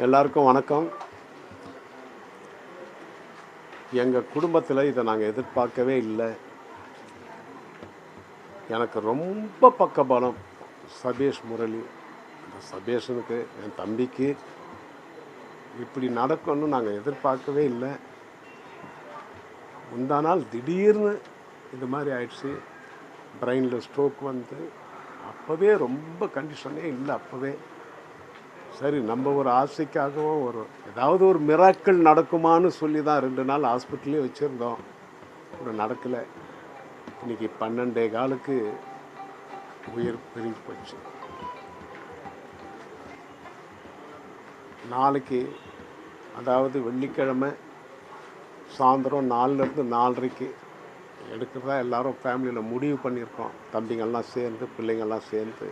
எல்லாருக்கும் வணக்கம். எங்கள் குடும்பத்தில் இதை நாங்கள் எதிர்பார்க்கவே இல்லை. எனக்கு ரொம்ப பக்கபலம் சபேஷ் முரளி. இந்த சபேஷனுக்கு, என் தம்பிக்கு இப்படி நடக்கும்னு நாங்கள் எதிர்பார்க்கவே இல்லை. முந்தா நாள் திடீர்னு இது மாதிரி ஆயிடுச்சு. பிரெயினில் ஸ்ட்ரோக் வந்து அப்போவே ரொம்ப கண்டிஷனே இல்லை. அப்போவே சரி, நம்ம ஒரு ஆசைக்காகவும் ஏதாவது ஒரு மிராக்கள் நடக்குமான்னு சொல்லி தான் 2 நாள் ஹாஸ்பிட்டலே வச்சுருந்தோம். ஒரு நடக்கலை. இன்றைக்கி 12:15 உயிர் பிரிஞ்சு போச்சு. நாளைக்கு, அதாவது வெள்ளிக்கிழமை சாயந்தரம் 4லேருந்து 4:30 எடுக்கிறதா எல்லோரும் ஃபேமிலியில் முடிவு பண்ணியிருக்கோம். தம்பிங்கள்லாம் சேர்ந்து, பிள்ளைங்கள்லாம் சேர்ந்து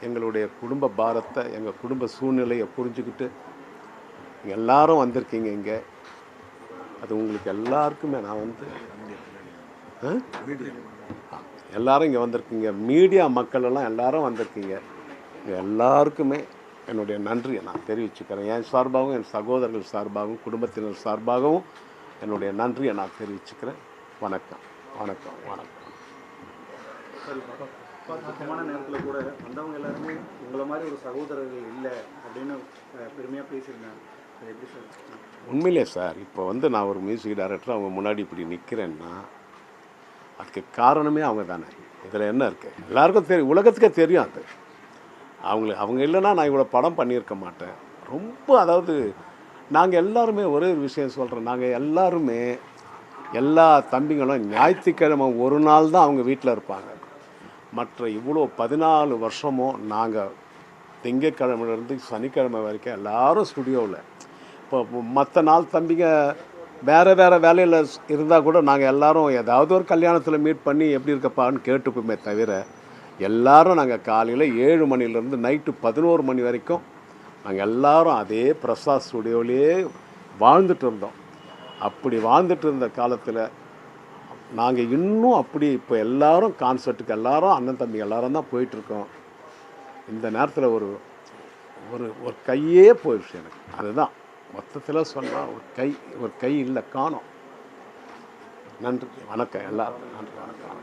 எங்களுடைய குடும்ப பாரத்தை, எங்கள் குடும்ப சூழ்நிலையை புரிஞ்சுக்கிட்டு எல்லாரும் வந்திருக்கீங்க இங்கே. அது உங்களுக்கு எல்லாருக்குமே நான் வந்து எல்லாரும் இங்கே வந்திருக்கீங்க. மீடியா மக்கள் எல்லாம் எல்லாரும் வந்திருக்கீங்க. எல்லாருக்குமே என்னுடைய நன்றியை நான் தெரிவிச்சுக்கிறேன். என் சார்பாகவும், என் சகோதரர்கள் சார்பாகவும், குடும்பத்தினர் சார்பாகவும் என்னுடைய நன்றியை நான் தெரிவிச்சுக்கிறேன். வணக்கம், வணக்கம், வணக்கம். முக்கியமான நேரத்தில் கூட வந்தவங்க எல்லாருமே உங்களை மாதிரி ஒரு சகோதரர்கள் இல்லை அப்படின்னு பெருமையாக பேசியிருந்தாங்க. எப்படி சார்? உண்மையிலே சார், இப்போ வந்து நான் ஒரு மியூசிக் டைரக்டர் அவங்க முன்னாடி இப்படி நிற்கிறேன்னா அதுக்கு காரணமே அவங்க தானே. இதில் என்ன இருக்குது? எல்லாருக்கும் தெரியும், உலகத்துக்கே தெரியும். அது அவங்க இல்லைன்னா நான் இவ்வளோ படம் பண்ணியிருக்க மாட்டேன். ரொம்ப, அதாவது நாங்கள் எல்லாருமே ஒரே ஒரு விஷயம் சொல்கிறோம். நாங்கள் எல்லாருமே, எல்லா தம்பிங்களும் ஞாயிற்றுக்கிழமை ஒரு நாள் தான் அவங்க வீட்டில் இருப்பாங்க. மற்ற இவ்வளோ 14 வருஷமும் நாங்கள் திங்கக்கிழமையிலேருந்து சனிக்கிழமை வரைக்கும் எல்லோரும் ஸ்டுடியோவில். இப்போ மற்ற நாள் தம்பிங்க வேறு வேலையில் இருந்தால் கூட நாங்கள் எல்லோரும் ஏதாவது ஒரு கல்யாணத்தில் மீட் பண்ணி எப்படி இருக்கப்பான்னு கேட்டுப்போமே தவிர, எல்லோரும் நாங்கள் காலையில் 7 மணிலேருந்து நைட்டு 11 மணி வரைக்கும் நாங்கள் எல்லோரும் அதே பிரசாத் ஸ்டுடியோவிலே வாழ்ந்துட்டு இருந்தோம். அப்படி வாழ்ந்துட்டு இருந்த காலத்தில் நாங்கள் இன்னும் அப்படி இப்போ எல்லோரும் கான்சர்ட்டுக்கு எல்லோரும் அண்ணன் தம்பி எல்லோரும் தான் போயிட்டுருக்கோம். இந்த நேரத்தில் ஒரு ஒரு கையே போயிடுச்சு எனக்கு. அதுதான் மொத்தத்தில் சொன்னால் ஒரு கை இல்லை, காணோம். நன்றி, வணக்கம் எல்லாருக்கும். நன்றி, வணக்கம்.